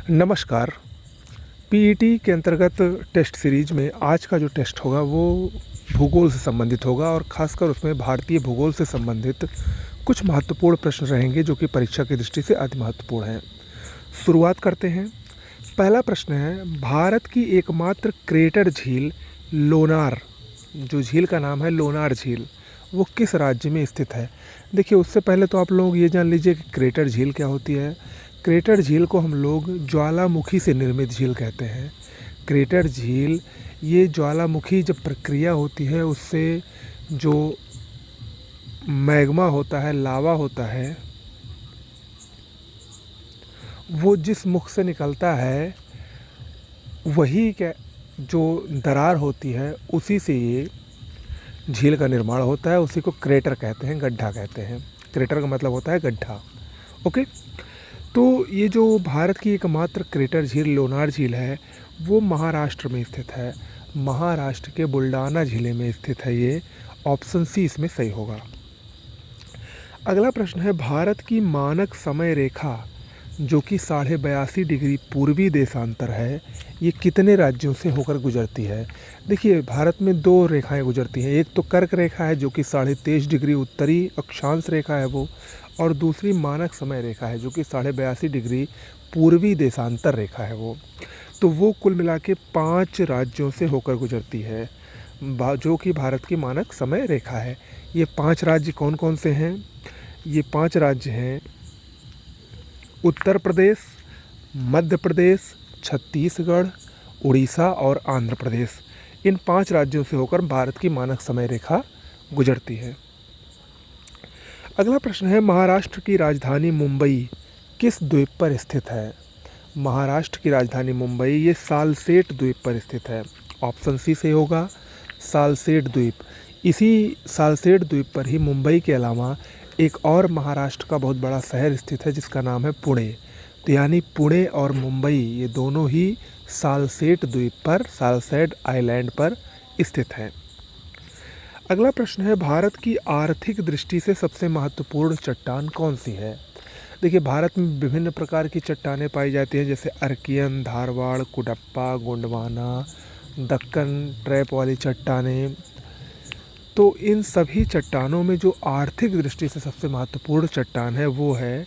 नमस्कार। पीईटी के अंतर्गत टेस्ट सीरीज़ में आज का जो टेस्ट होगा वो भूगोल से संबंधित होगा और ख़ासकर उसमें भारतीय भूगोल से संबंधित कुछ महत्वपूर्ण प्रश्न रहेंगे जो कि परीक्षा की दृष्टि से अति महत्वपूर्ण हैं। शुरुआत करते हैं। पहला प्रश्न है, भारत की एकमात्र क्रेटर झील लोनार, जो झील का नाम है लोनार झील, वो किस राज्य में स्थित है? देखिए, उससे पहले तो आप लोग ये जान लीजिए कि क्रेटर झील क्या होती है। क्रेटर झील को हम लोग ज्वालामुखी से निर्मित झील कहते हैं। क्रेटर झील, ये ज्वालामुखी जब प्रक्रिया होती है उससे जो मैग्मा होता है, लावा होता है, वो जिस मुख से निकलता है वही क्या जो दरार होती है उसी से ये झील का निर्माण होता है। उसी को क्रेटर कहते हैं, गड्ढा कहते हैं। क्रेटर का मतलब होता है गड्ढा। ओके, तो ये जो भारत की एकमात्र क्रेटर झील लोनार झील है वो महाराष्ट्र में स्थित है। महाराष्ट्र के बुल्डाना ज़िले में स्थित है ये। ऑप्शन सी इसमें सही होगा। अगला प्रश्न है, भारत की मानक समय रेखा जो कि 82.5 डिग्री पूर्वी देशांतर है, ये कितने राज्यों से होकर गुजरती है? देखिए, भारत में दो रेखाएं गुजरती हैं। एक तो कर्क रेखा है जो कि 23.5 डिग्री उत्तरी अक्षांश रेखा है वो, और दूसरी मानक समय रेखा है जो कि 82.5 डिग्री पूर्वी देशांतर रेखा है वो। तो वो कुल मिला के 5 राज्यों से होकर गुजरती है जो कि भारत की मानक समय रेखा है। ये 5 राज्य कौन कौन से हैं? ये 5 राज्य हैं उत्तर प्रदेश, मध्य प्रदेश, छत्तीसगढ़, उड़ीसा और आंध्र प्रदेश। इन 5 राज्यों से होकर भारत की मानक समय रेखा गुजरती है। अगला प्रश्न है, महाराष्ट्र की राजधानी मुंबई किस द्वीप पर स्थित है? महाराष्ट्र की राजधानी मुंबई ये सालसेट द्वीप पर स्थित है। ऑप्शन सी से होगा, सालसेट द्वीप। इसी सालसेट द्वीप पर ही मुंबई के अलावा एक और महाराष्ट्र का बहुत बड़ा शहर स्थित है जिसका नाम है पुणे। तो यानी पुणे और मुंबई ये दोनों ही सालसेट द्वीप पर, सालसेट आइलैंड पर स्थित हैं। अगला प्रश्न है, भारत की आर्थिक दृष्टि से सबसे महत्वपूर्ण चट्टान कौन सी है? देखिए, भारत में विभिन्न प्रकार की चट्टानें पाई जाती हैं जैसे अर्कियन, धारवाड़, कुडप्पा, गोंडवाना, दक्कन ट्रैप वाली चट्टानें। तो इन सभी चट्टानों में जो आर्थिक दृष्टि से सबसे महत्वपूर्ण चट्टान है वो है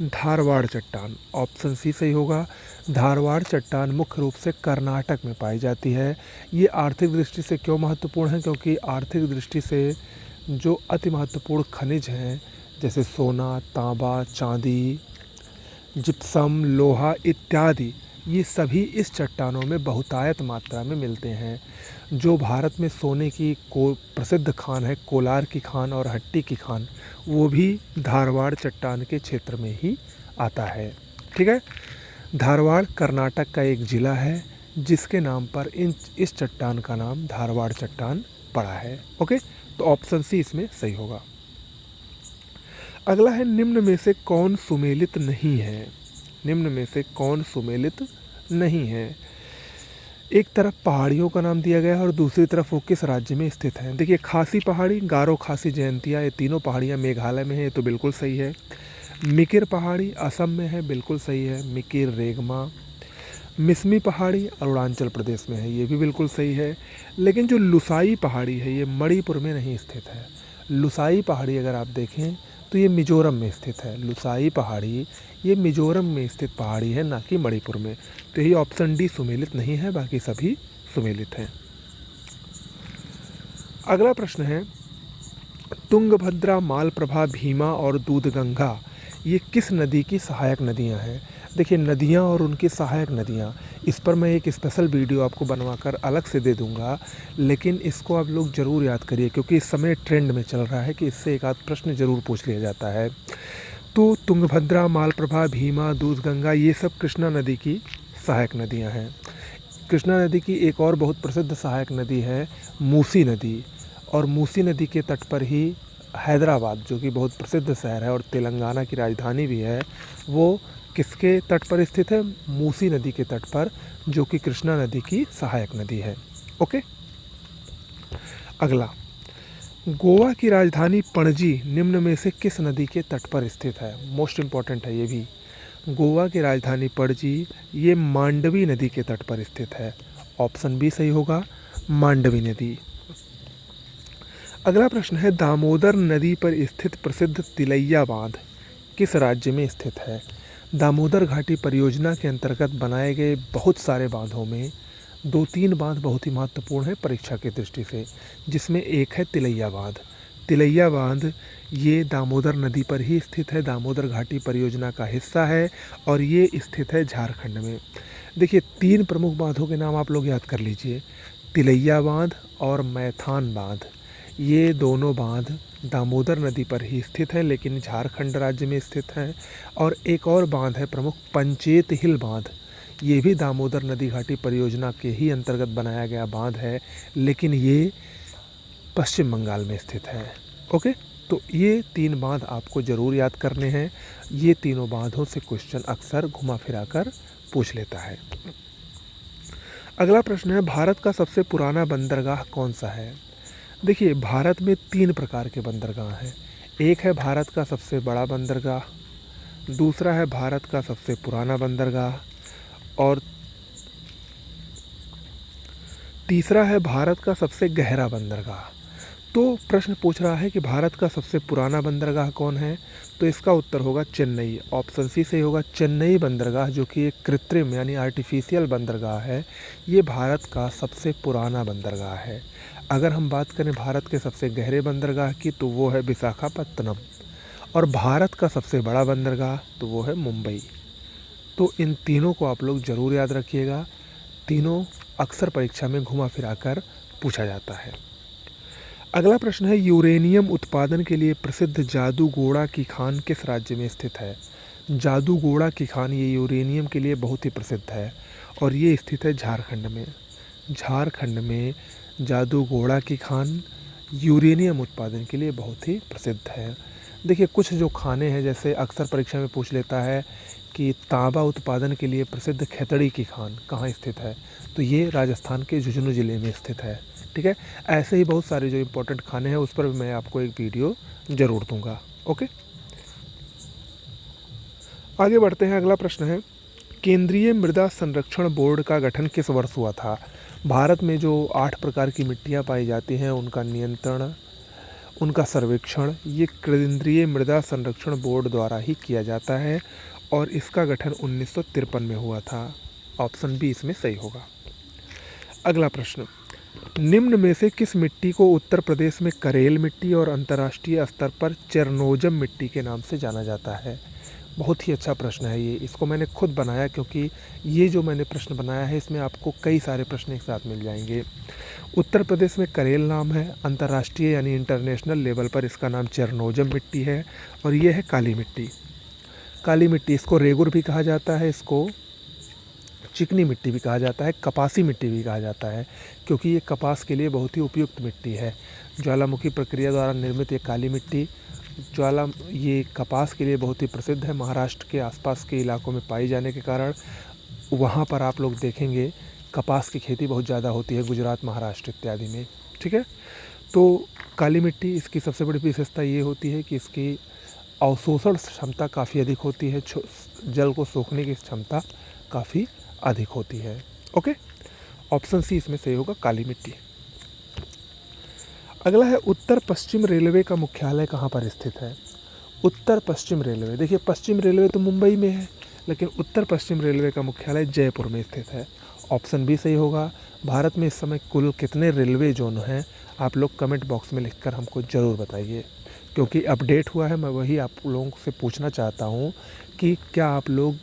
धारवाड़ चट्टान। ऑप्शन सी सही होगा। धारवाड़ चट्टान मुख्य रूप से कर्नाटक में पाई जाती है। ये आर्थिक दृष्टि से क्यों महत्वपूर्ण है? क्योंकि आर्थिक दृष्टि से जो अति महत्वपूर्ण खनिज हैं जैसे सोना, तांबा, चांदी, जिप्सम, लोहा इत्यादि, ये सभी इस चट्टानों में बहुतायत मात्रा में मिलते हैं। जो भारत में सोने की को प्रसिद्ध खान है, कोलार की खान और हट्टी की खान, वो भी धारवाड़ चट्टान के क्षेत्र में ही आता है। ठीक है, धारवाड़ कर्नाटक का एक ज़िला है जिसके नाम पर इस चट्टान का नाम धारवाड़ चट्टान पड़ा है। ओके, तो ऑप्शन सी इसमें सही होगा। अगला है, निम्न में से कौन सुमेलित नहीं है? निम्न में से कौन सुमेलित नहीं है? एक तरफ पहाड़ियों का नाम दिया गया है और दूसरी तरफ वो किस राज्य में स्थित है? देखिए, खासी पहाड़ी, गारो खासी जयंतिया, ये तीनों पहाड़ियाँ मेघालय में है, ये तो बिल्कुल सही है। मिकिर पहाड़ी असम में है, बिल्कुल सही है। मिकिर, रेगमा, मिसमी पहाड़ी अरुणाचल प्रदेश में है, ये भी बिल्कुल सही है। लेकिन जो लुसाई पहाड़ी है ये मणिपुर में नहीं स्थित है। लुसाई पहाड़ी अगर आप देखें तो ये मिजोरम में स्थित है। लुसाई पहाड़ी ये मिजोरम में स्थित पहाड़ी है, ना कि मणिपुर में। तो ये ऑप्शन डी सुमेलित नहीं है, बाकी सभी सुमेलित हैं। अगला प्रश्न है, तुंगभद्रा, मालप्रभा, भीमा और दूधगंगा ये किस नदी की सहायक नदियां हैं? देखिए, नदियां और उनकी सहायक नदियां, इस पर मैं एक स्पेशल वीडियो आपको बनवाकर अलग से दे दूंगा, लेकिन इसको आप लोग ज़रूर याद करिए क्योंकि इस समय ट्रेंड में चल रहा है कि इससे एक आध प्रश्न ज़रूर पूछ लिया जाता है। तो तुंगभद्रा, मालप्रभा, भीमा, दूधगंगा ये सब कृष्णा नदी की सहायक नदियाँ हैं। कृष्णा नदी की एक और बहुत प्रसिद्ध सहायक नदी है मूसी नदी, और मूसी नदी के तट पर ही हैदराबाद, जो कि बहुत प्रसिद्ध शहर है और तेलंगाना की राजधानी भी है, वो किसके तट पर स्थित है? मूसी नदी के तट पर, जो कि कृष्णा नदी की सहायक नदी है। ओके, अगला, गोवा की राजधानी पणजी निम्न में से किस नदी के तट पर स्थित है? मोस्ट इम्पॉर्टेंट है ये भी। गोवा की राजधानी पणजी ये मांडवी नदी के तट पर स्थित है। ऑप्शन बी सही होगा, मांडवी नदी। अगला प्रश्न है, दामोदर नदी पर स्थित प्रसिद्ध तिलैया बांध किस राज्य में स्थित है? दामोदर घाटी परियोजना के अंतर्गत बनाए गए बहुत सारे बांधों में 2-3 बांध बहुत ही महत्वपूर्ण है परीक्षा की दृष्टि से, जिसमें एक है तिलैया बांध। तिलैया बांध ये दामोदर नदी पर ही स्थित है, दामोदर घाटी परियोजना का हिस्सा है और ये स्थित है झारखंड में। देखिए 3 प्रमुख बांधों के नाम आप लोग याद कर लीजिए, तिलैया बांध और मैथान बांध। ये दोनों बांध दामोदर नदी पर ही स्थित है लेकिन झारखंड राज्य में स्थित है। और एक और बांध है प्रमुख, पंचेत हिल बांध। ये भी दामोदर नदी घाटी परियोजना के ही अंतर्गत बनाया गया बांध है, लेकिन ये पश्चिम बंगाल में स्थित है। ओके, तो ये 3 बांध आपको ज़रूर याद करने हैं। ये तीनों बांधों से क्वेश्चन अक्सर घुमा फिरा कर पूछ लेता है। अगला प्रश्न है, भारत का सबसे पुराना बंदरगाह कौन सा है? देखिए भारत में 3 प्रकार के बंदरगाह हैं। एक है भारत का सबसे बड़ा बंदरगाह, दूसरा है भारत का सबसे पुराना बंदरगाह और तीसरा है भारत का सबसे गहरा बंदरगाह। तो प्रश्न पूछ रहा है कि भारत का सबसे पुराना बंदरगाह कौन है, तो इसका उत्तर होगा चेन्नई। ऑप्शन सी से होगा चेन्नई बंदरगाह, जो कि एक कृत्रिम यानी आर्टिफिशियल बंदरगाह है। ये भारत का सबसे पुराना बंदरगाह है। अगर हम बात करें भारत के सबसे गहरे बंदरगाह की, तो वो है विशाखापत्तनम। और भारत का सबसे बड़ा बंदरगाह तो वो है मुंबई। तो इन तीनों को आप लोग ज़रूर याद रखिएगा, तीनों अक्सर परीक्षा में घुमा फिरा कर पूछा जाता है। अगला प्रश्न है, यूरेनियम उत्पादन के लिए प्रसिद्ध जादूगोड़ा की खान किस राज्य में स्थित है? जादूगोड़ा की खान ये यूरेनियम के लिए बहुत ही प्रसिद्ध है और ये स्थित है झारखंड में। झारखंड में जादूगोड़ा की खान यूरेनियम उत्पादन के लिए बहुत ही प्रसिद्ध है। देखिए कुछ जो खाने हैं, जैसे अक्सर परीक्षा में पूछ लेता है कि तांबा उत्पादन के लिए प्रसिद्ध खेतड़ी की खान कहाँ स्थित है, तो ये राजस्थान के झुंझुनू ज़िले में स्थित है। ठीक है, ऐसे ही बहुत सारे जो इम्पोर्टेंट खाने हैं उस पर भी मैं आपको एक वीडियो ज़रूर दूंगा। ओके, आगे बढ़ते हैं। अगला प्रश्न है, केंद्रीय मृदा संरक्षण बोर्ड का गठन किस वर्ष हुआ था? भारत में जो 8 प्रकार की मिट्टियाँ पाई जाती हैं उनका नियंत्रण, उनका सर्वेक्षण ये केंद्रीय मृदा संरक्षण बोर्ड द्वारा ही किया जाता है और इसका गठन 1953 में हुआ था। ऑप्शन बी इसमें सही होगा। अगला प्रश्न, निम्न में से किस मिट्टी को उत्तर प्रदेश में करेल मिट्टी और अंतर्राष्ट्रीय स्तर पर चेरनोजम मिट्टी के नाम से जाना जाता है? बहुत ही अच्छा प्रश्न है ये, इसको मैंने खुद बनाया क्योंकि ये जो मैंने प्रश्न बनाया है इसमें आपको कई सारे प्रश्न एक साथ मिल जाएंगे। उत्तर प्रदेश में करेल नाम है, अंतर्राष्ट्रीय यानी इंटरनेशनल लेवल पर इसका नाम चेरनोजम मिट्टी है और ये है काली मिट्टी। काली मिट्टी, इसको रेगुर भी कहा जाता है, इसको चिकनी मिट्टी भी कहा जाता है, कपासी मिट्टी भी कहा जाता है, क्योंकि ये कपास के लिए बहुत ही उपयुक्त मिट्टी है। ज्वालामुखी प्रक्रिया द्वारा निर्मित ये काली मिट्टी ये कपास के लिए बहुत ही प्रसिद्ध है। महाराष्ट्र के आसपास के इलाकों में पाई जाने के कारण वहाँ पर आप लोग देखेंगे कपास की खेती बहुत ज़्यादा होती है, गुजरात, महाराष्ट्र इत्यादि में। ठीक है, तो काली मिट्टी, इसकी सबसे बड़ी विशेषता ये होती है कि इसकी अवशोषण क्षमता काफ़ी अधिक होती है, जल को सोखने की क्षमता काफ़ी अधिक होती है। ओके, ऑप्शन सी इसमें सही होगा, काली मिट्टी। अगला है, उत्तर पश्चिम रेलवे का मुख्यालय कहाँ पर स्थित है? उत्तर पश्चिम रेलवे, देखिए पश्चिम रेलवे तो मुंबई में है, लेकिन उत्तर पश्चिम रेलवे का मुख्यालय जयपुर में स्थित है। ऑप्शन बी सही होगा। भारत में इस समय कुल कितने रेलवे जोन हैं, आप लोग कमेंट बॉक्स में लिखकर हमको ज़रूर बताइए, क्योंकि अपडेट हुआ है। मैं वही आप लोगों से पूछना चाहता हूँ कि क्या आप लोग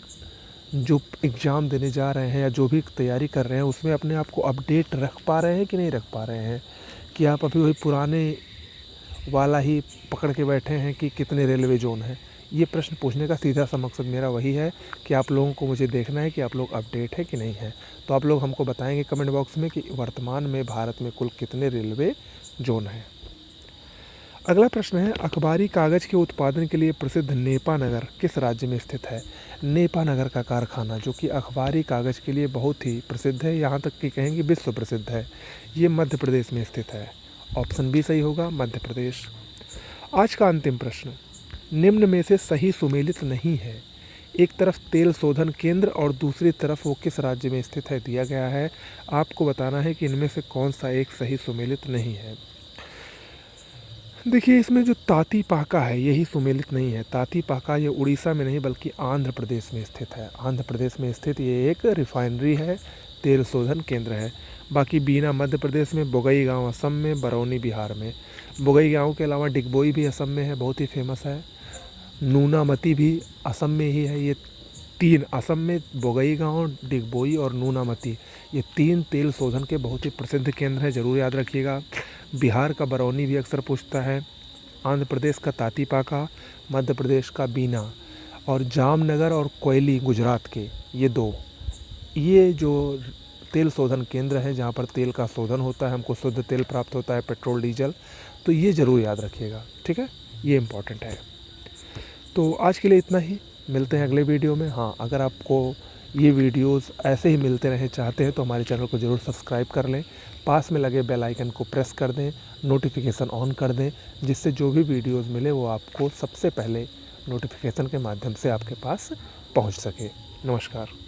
जो एग्ज़ाम देने जा रहे हैं या जो भी तैयारी कर रहे हैं उसमें अपने आप को अपडेट रख पा रहे हैं कि नहीं रख पा रहे हैं, कि आप अभी वही पुराने वाला ही पकड़ के बैठे हैं कि कितने रेलवे जोन हैं। ये प्रश्न पूछने का सीधा सा मकसद मेरा वही है कि आप लोगों को मुझे देखना है कि आप लोग अपडेट है कि नहीं है। तो आप लोग हमको बताएंगे कमेंट बॉक्स में कि वर्तमान में भारत में कुल कितने रेलवे जोन हैं। अगला प्रश्न है, अखबारी कागज़ के उत्पादन के लिए प्रसिद्ध नेपा नगर किस राज्य में स्थित है? नेपा नगर का कारखाना, जो कि अखबारी कागज़ के लिए बहुत ही प्रसिद्ध है, यहाँ तक कि कहेंगे विश्व प्रसिद्ध है, ये मध्य प्रदेश में स्थित है। ऑप्शन बी सही होगा, मध्य प्रदेश। आज का अंतिम प्रश्न, निम्न में से सही सुमेलित नहीं है। एक तरफ तेल शोधन केंद्र और दूसरी तरफ वो किस राज्य में स्थित है दिया गया है। आपको बताना है कि इनमें से कौन सा एक सही सुमेलित नहीं है। देखिए, इसमें जो तातीपाका है यही सुमेलित नहीं है। तातीपाका ये उड़ीसा में नहीं बल्कि आंध्र प्रदेश में स्थित है। आंध्र प्रदेश में स्थित ये एक रिफाइनरी है, तेल शोधन केंद्र है। बाकी बीना मध्य प्रदेश में, बोगईगांव असम में, बरौनी बिहार में। बोगईगांव के अलावा डिगबोई भी असम में है, बहुत ही फेमस है। नूनामती भी असम में ही है। ये तीन, असम में बोगईगांव, डिगबोई और नूनामती, ये तीन तेल शोधन के बहुत ही प्रसिद्ध केंद्र हैं, ज़रूर याद रखिएगा। बिहार का बरौनी भी अक्सर पूछता है, आंध्र प्रदेश का तातीपाका, मध्य प्रदेश का बीना और जामनगर और कोयली गुजरात के, ये दो, ये जो तेल शोधन केंद्र है जहाँ पर तेल का शोधन होता है, हमको शुद्ध तेल प्राप्त होता है, पेट्रोल डीजल, तो ये ज़रूर याद रखिएगा, ठीक है, ये इम्पॉर्टेंट है। तो आज के लिए इतना ही, मिलते हैं अगले वीडियो में। हाँ, अगर आपको ये वीडियोस ऐसे ही मिलते रहें चाहते हैं तो हमारे चैनल को ज़रूर सब्सक्राइब कर लें, पास में लगे बेल आइकन को प्रेस कर दें, नोटिफिकेशन ऑन कर दें, जिससे जो भी वीडियोस मिले वो आपको सबसे पहले नोटिफिकेशन के माध्यम से आपके पास पहुंच सके। नमस्कार।